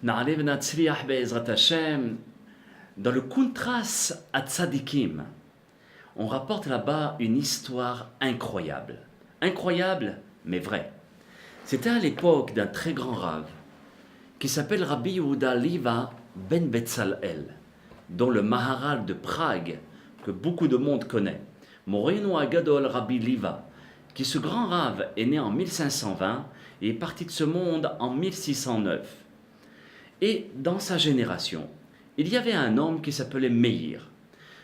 Na'alev natzliach be'ezrat Hashem. Dans le Kuntras Atzadikim, on rapporte là-bas une histoire incroyable. Incroyable, mais vraie. C'était à l'époque d'un très grand rave qui s'appelle Rabbi Yehuda Liva ben Betzalel, dont le Maharal de Prague, que beaucoup de monde connaît. Moreno Agadol Rabbi Liva, qui ce grand rave est né en 1520 et est parti de ce monde en 1609. Et dans sa génération, il y avait un homme qui s'appelait Meir.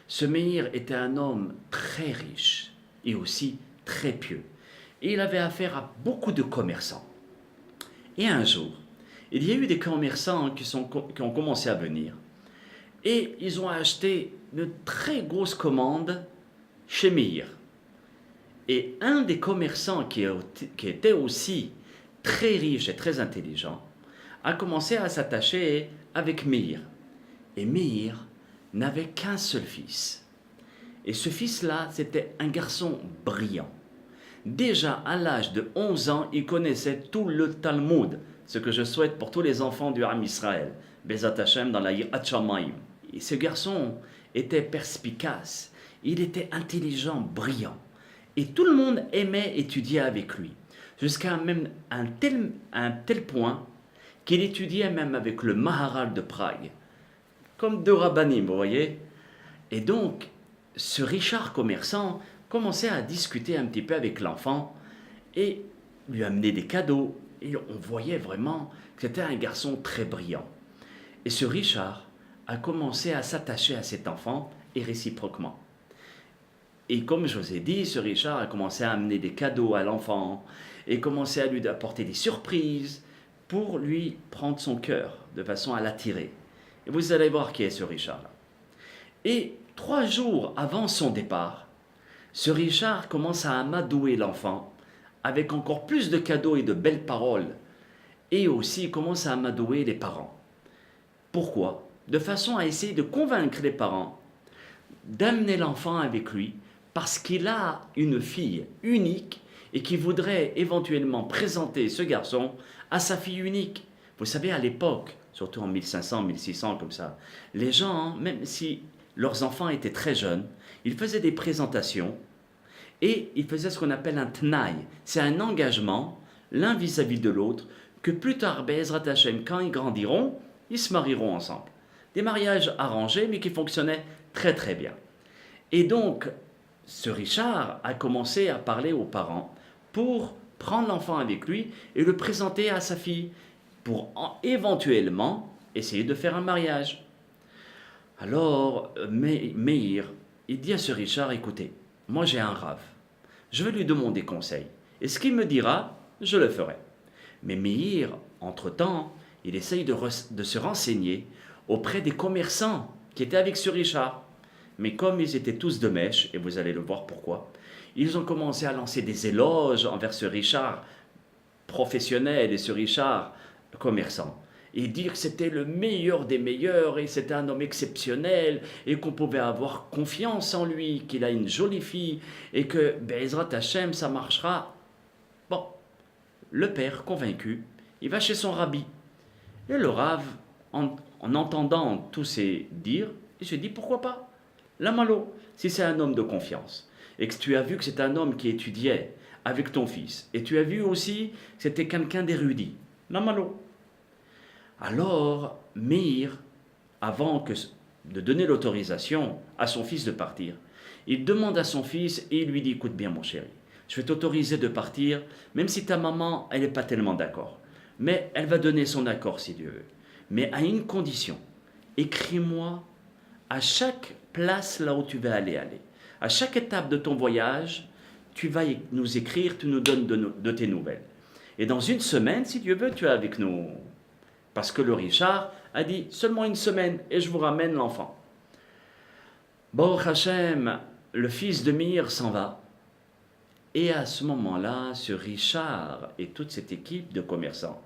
Ce Meir était un homme très riche et aussi très pieux. Et il avait affaire à beaucoup de commerçants. Et un jour, il y a eu des commerçants qui ont commencé à venir. Et ils ont acheté une très grosse commande chez Meir. Et un des commerçants qui était aussi très riche et très intelligent a commencé à s'attacher avec Meir. Et Meir n'avait qu'un seul fils. Et ce fils-là, c'était un garçon brillant. Déjà à l'âge de 11 ans, il connaissait tout le Talmud, ce que je souhaite pour tous les enfants du Ham Israël, Bezat Hashem dans la Yirat Shamayim. Et ce garçon était perspicace, il était intelligent, brillant. Et tout le monde aimait étudier avec lui, jusqu'à même un tel point qu'il étudiait même avec le Maharal de Prague, comme deux rabbanim, vous voyez. Et donc, ce Richard commerçant commençait à discuter un petit peu avec l'enfant et lui amener des cadeaux. Et on voyait vraiment que c'était un garçon très brillant. Et ce Richard a commencé à s'attacher à cet enfant et réciproquement. Et comme je vous ai dit, ce Richard a commencé à amener des cadeaux à l'enfant et commencé à lui apporter des surprises pour lui prendre son cœur de façon à l'attirer. Et vous allez voir qui est ce Richard-là. Et 3 jours avant son départ, ce Richard commence à amadouer l'enfant avec encore plus de cadeaux et de belles paroles. Et aussi il commence à amadouer les parents. Pourquoi? De façon à essayer de convaincre les parents d'amener l'enfant avec lui parce qu'il a une fille unique et qui voudrait éventuellement présenter ce garçon à sa fille unique. Vous savez, à l'époque, surtout en 1500, 1600 comme ça, les gens, même si leurs enfants étaient très jeunes, ils faisaient des présentations et ils faisaient ce qu'on appelle un tnaï. C'est un engagement, l'un vis-à-vis de l'autre, que plus tard, Be'ezrat Hashem, quand ils grandiront, ils se marieront ensemble. Des mariages arrangés, mais qui fonctionnaient très très bien. Et donc, ce Richard a commencé à parler aux parents pour prendre l'enfant avec lui et le présenter à sa fille, pour éventuellement essayer de faire un mariage. Alors, Meir, il dit à ce Richard, écoutez, moi j'ai un rave, je vais lui demander conseil, et ce qu'il me dira, je le ferai. Mais Meir, entre-temps, il essaye de se renseigner auprès des commerçants qui étaient avec ce Richard. Mais comme ils étaient tous de mèche, et vous allez le voir pourquoi, ils ont commencé à lancer des éloges envers ce Richard professionnel et ce Richard commerçant. Et dire que c'était le meilleur des meilleurs et c'était un homme exceptionnel et qu'on pouvait avoir confiance en lui, qu'il a une jolie fille et que Be'ezrat Hashem ça marchera. Bon, le père convaincu, il va chez son rabbi. Et le rave, en entendant tous ces dires, il se dit pourquoi pas. La malo, si c'est un homme de confiance et que tu as vu que c'est un homme qui étudiait avec ton fils et tu as vu aussi que c'était quelqu'un d'érudit, la malo. Alors, Meir, avant de donner l'autorisation à son fils de partir, il demande à son fils et il lui dit, écoute bien mon chéri, je vais t'autoriser de partir, même si ta maman, elle n'est pas tellement d'accord. Mais elle va donner son accord si Dieu veut. Mais à une condition, écris-moi à chaque place là où tu vas aller. À chaque étape de ton voyage, tu vas nous écrire, tu nous donnes de tes nouvelles. Et dans 1 semaine, si Dieu veut, tu es avec nous. Parce que le Richard a dit seulement 1 semaine et je vous ramène l'enfant. Baruch Hashem, le fils de Meir s'en va. Et à ce moment-là, ce Richard et toute cette équipe de commerçants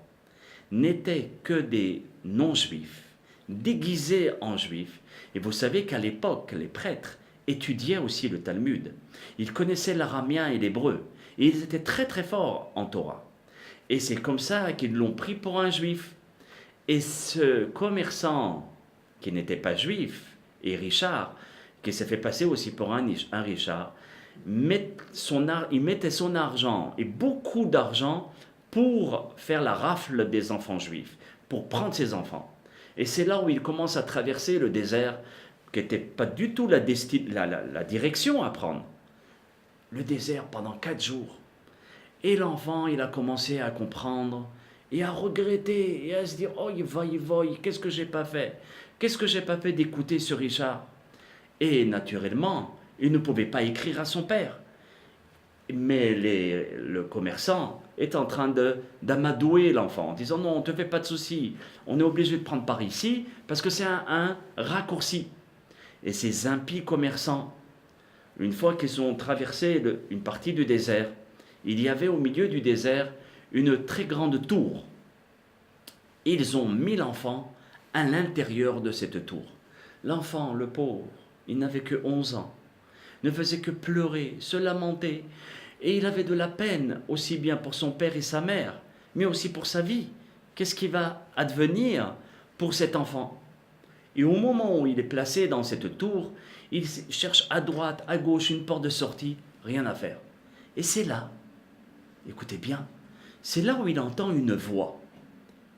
n'étaient que des non-juifs, déguisés en juifs. Et vous savez qu'à l'époque, les prêtres étudiaient aussi le Talmud. Ils connaissaient l'aramien et l'hébreu. Et ils étaient très très forts en Torah. Et c'est comme ça qu'ils l'ont pris pour un juif. Et ce commerçant qui n'était pas juif, et Richard, qui s'est fait passer aussi pour un Richard, il mettait son argent, et beaucoup d'argent, pour faire la rafle des enfants juifs, pour prendre ses enfants. Et c'est là où il commence à traverser le désert, qui n'était pas du tout la direction à prendre. Le désert pendant 4 jours. Et l'enfant, il a commencé à comprendre et à regretter et à se dire, oh, qu'est-ce que j'ai pas fait? Qu'est-ce que j'ai pas fait d'écouter ce Richard? Et naturellement, il ne pouvait pas écrire à son père. Mais le commerçant est en train d'amadouer l'enfant en disant, non, ne te fais pas de soucis, on est obligé de prendre par ici parce que c'est un raccourci. Et ces impies commerçants, une fois qu'ils ont traversé une partie du désert, il y avait au milieu du désert une très grande tour. Ils ont mis l'enfant à l'intérieur de cette tour. L'enfant, le pauvre, il n'avait que 11 ans, ne faisait que pleurer, se lamenter, et il avait de la peine aussi bien pour son père et sa mère, mais aussi pour sa vie. Qu'est-ce qui va advenir pour cet enfant? Et au moment où il est placé dans cette tour, il cherche à droite, à gauche, une porte de sortie, rien à faire. Et c'est là, écoutez bien, c'est là où il entend une voix.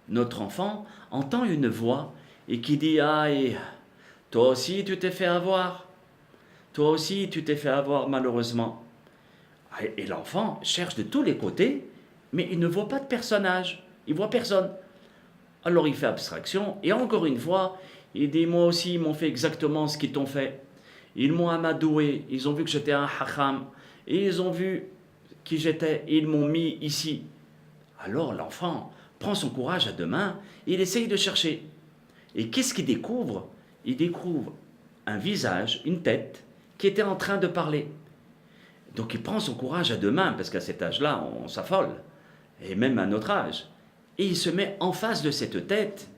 Notre enfant entend une voix et qui dit, aïe, toi aussi tu t'es fait avoir, toi aussi tu t'es fait avoir malheureusement. Et l'enfant cherche de tous les côtés, mais il ne voit pas de personnage, il voit personne. Alors il fait abstraction, et encore une fois, il dit, moi aussi ils m'ont fait exactement ce qu'ils t'ont fait. Ils m'ont amadoué, ils ont vu que j'étais un hacham, et ils ont vu qui j'étais, et ils m'ont mis ici. Alors l'enfant prend son courage à deux mains, et il essaye de chercher. Et qu'est-ce qu'il découvre? Il découvre un visage, une tête, qui était en train de parler. Donc il prend son courage à deux mains, parce qu'à cet âge-là, on s'affole, et même à notre âge. Et il se met en face de cette tête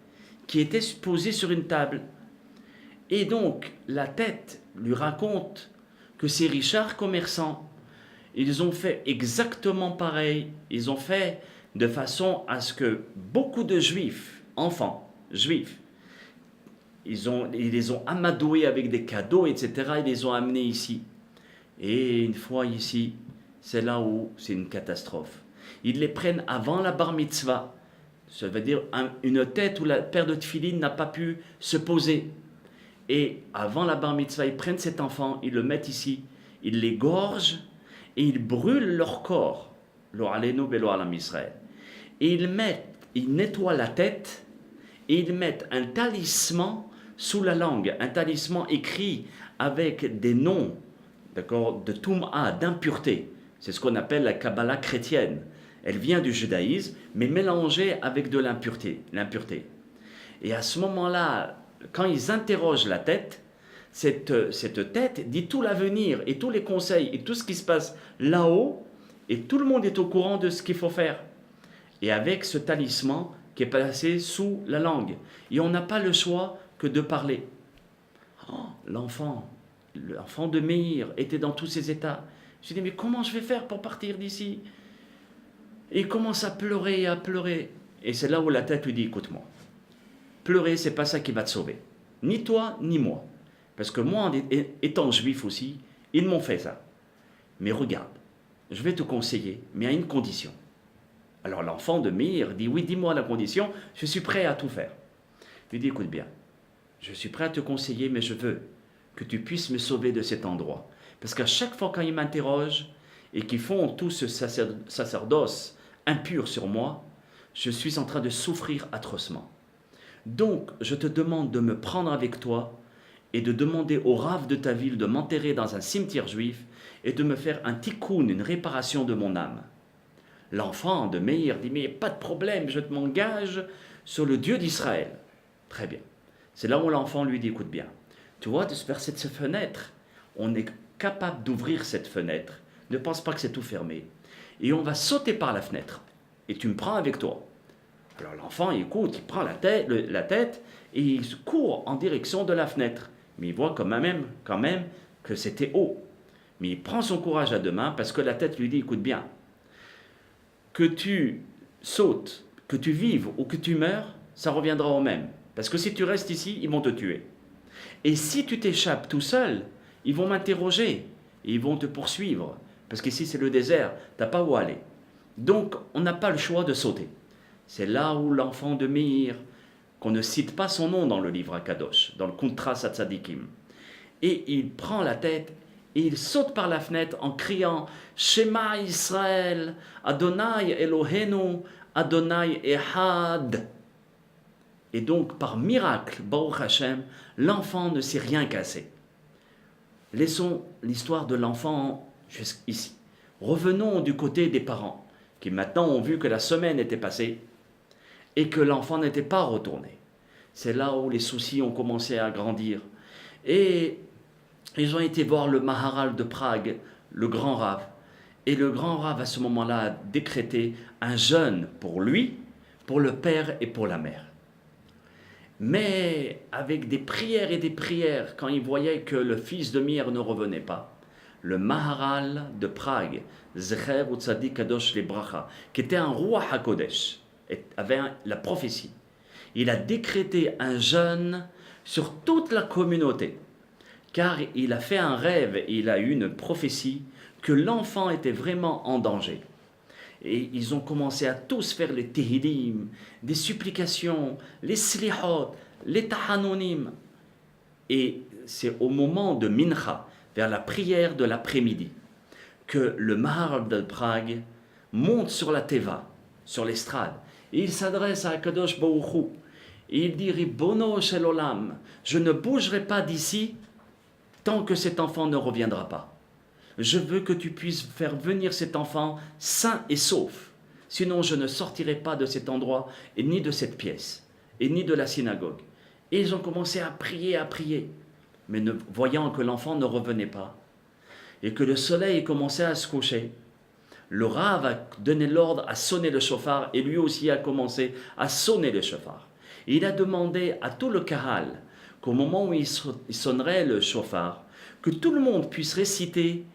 qui était posée sur une table. Et donc la tête lui raconte que ces Richards commerçants, ils ont fait exactement pareil. Ils ont fait de façon à ce que beaucoup de juifs, enfants juifs, ils les ont amadoués avec des cadeaux, etc. Ils les ont amenés ici. Et une fois ici, c'est là où c'est une catastrophe. Ils les prennent avant la bar mitzvah. Ça veut dire une tête où la paire de tefillin n'a pas pu se poser. Et avant la bar mitzvah, ils prennent cet enfant, ils le mettent ici, ils l'égorgent et ils brûlent leur corps. Lo alenu velo alam Israël. Et ils nettoient la tête et ils mettent un talisman sous la langue, un talisman écrit avec des noms, d'accord, de Toum'a, d'impureté. C'est ce qu'on appelle la Kabbalah chrétienne. Elle vient du judaïsme, mais mélangée avec de l'impureté. Et à ce moment-là, quand ils interrogent la tête, cette tête dit tout l'avenir et tous les conseils et tout ce qui se passe là-haut, et tout le monde est au courant de ce qu'il faut faire. Et avec ce talisman qui est placé sous la langue. Et on n'a pas le choix que de parler. Oh, l'enfant de Meir était dans tous ces états. Je dis, mais comment je vais faire pour partir d'ici? Et il commence à pleurer et à pleurer. Et c'est là où la tête lui dit, écoute-moi, pleurer, c'est pas ça qui va te sauver. Ni toi, ni moi. Parce que moi, étant juif aussi, ils m'ont fait ça. Mais regarde, je vais te conseiller, mais à une condition. Alors l'enfant de Meir dit, oui, dis-moi la condition, je suis prêt à tout faire. Il lui dit, écoute bien, je suis prêt à te conseiller, mais je veux que tu puisses me sauver de cet endroit. Parce qu'à chaque fois quand ils m'interrogent et qu'ils font tout ce sacerdoce impur sur moi, je suis en train de souffrir atrocement. Donc, je te demande de me prendre avec toi et de demander au rave de ta ville de m'enterrer dans un cimetière juif et de me faire un tikkun, une réparation de mon âme. L'enfant de Meir dit, mais pas de problème, je m'engage sur le Dieu d'Israël. Très bien. C'est là où l'enfant lui dit, écoute bien, tu vois, de se faire cette fenêtre, on est capable d'ouvrir cette fenêtre, ne pense pas que c'est tout fermé, et on va sauter par la fenêtre, et tu me prends avec toi. Alors l'enfant, il écoute, il prend la tête, et il court en direction de la fenêtre, mais il voit quand même que c'était haut. Mais il prend son courage à deux mains, parce que la tête lui dit, écoute bien, que tu sautes, que tu vives ou que tu meurs, ça reviendra au même. Parce que si tu restes ici, ils vont te tuer. Et si tu t'échappes tout seul, ils vont m'interroger, et ils vont te poursuivre. Parce qu'ici c'est le désert, tu n'as pas où aller. Donc on n'a pas le choix de sauter. C'est là où l'enfant de Meir, qu'on ne cite pas son nom dans le livre Akadosh, dans le Kuntras Atzadikim, et il prend la tête et il saute par la fenêtre en criant Shema Israël, Adonai Elohenu, Adonai Ehad. Et donc, par miracle, Baruch Hashem, l'enfant ne s'est rien cassé. Laissons l'histoire de l'enfant jusqu'ici. Revenons du côté des parents, qui maintenant ont vu que la semaine était passée et que l'enfant n'était pas retourné. C'est là où les soucis ont commencé à grandir. Et ils ont été voir le Maharal de Prague, le grand Rav. Et le grand Rav, à ce moment-là, a décrété un jeûne pour lui, pour le père et pour la mère. Mais avec des prières et des prières, quand il voyait que le fils de Meir ne revenait pas, le Maharal de Prague, Zecher Utzadik Kadosh Lebracha, qui était un roi HaKodesh, avait la prophétie. Il a décrété un jeûne sur toute la communauté, car il a fait un rêve et il a eu une prophétie que l'enfant était vraiment en danger. Et ils ont commencé à tous faire les tehillim, des supplications, les slihot, les tahanonim. Et c'est au moment de Mincha, vers la prière de l'après-midi, que le Maharal de Prague monte sur la teva, sur l'estrade, et il s'adresse à Akadosh Baruch Hu, et il dit Ribono shel olam, je ne bougerai pas d'ici tant que cet enfant ne reviendra pas. Je veux que tu puisses faire venir cet enfant sain et sauf. Sinon, je ne sortirai pas de cet endroit, et ni de cette pièce, et ni de la synagogue. Et ils ont commencé à prier, mais voyant que l'enfant ne revenait pas, et que le soleil commençait à se coucher, le Rav a donné l'ordre à sonner le chauffard, et lui aussi a commencé à sonner le chauffard. Et il a demandé à tout le Kahal qu'au moment où il sonnerait le chauffard, que tout le monde puisse réciter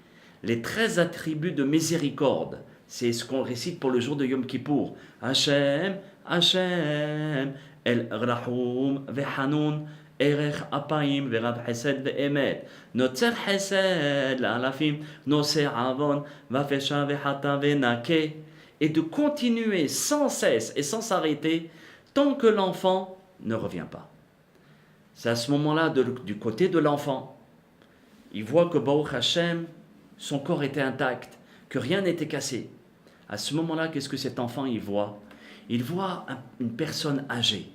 les 13 attributs de miséricorde. C'est ce qu'on récite pour le jour de Yom Kippour. Hashem, Hashem, El Rahum Vehanoun, Erech Apayim Verav Chesed Ve'emet, Notzer Chesed La'alafim, Noser Avon, Vafesha Vehata Venake, et de continuer sans cesse et sans s'arrêter tant que l'enfant ne revient pas. C'est à ce moment-là, du côté de l'enfant, il voit que Baruch Hashem, son corps était intact, que rien n'était cassé. À ce moment-là, qu'est-ce que cet enfant il voit? Il voit une personne âgée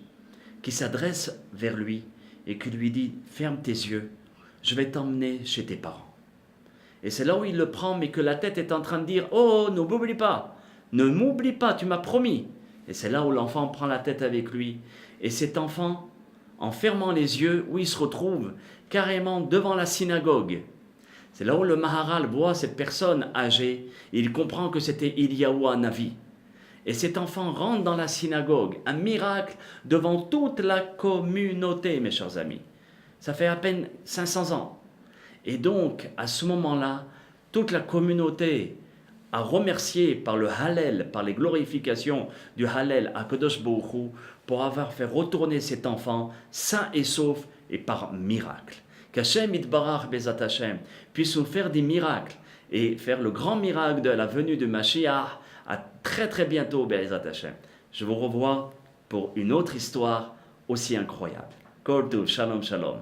qui s'adresse vers lui et qui lui dit « Ferme tes yeux, je vais t'emmener chez tes parents. » Et c'est là où il le prend, mais que la tête est en train de dire « Oh, ne m'oublie pas, tu m'as promis. » Et c'est là où l'enfant prend la tête avec lui. Et cet enfant, en fermant les yeux, où il se retrouve carrément devant la synagogue. C'est là où le Maharal voit cette personne âgée, et il comprend que c'était Eliyahu Hanavi. Et cet enfant rentre dans la synagogue, un miracle devant toute la communauté, mes chers amis. Ça fait à peine 500 ans. Et donc, à ce moment-là, toute la communauté a remercié par le Hallel, par les glorifications du Hallel à Kadosh Baruch Hu, pour avoir fait retourner cet enfant sain et sauf et par miracle. Qu'Hashem Yitbarach Bezat Hashem puisse nous faire des miracles et faire le grand miracle de la venue de Mashiach à très très bientôt Bezat Hashem. Je vous revois pour une autre histoire aussi incroyable. Kol Tov, Shalom Shalom.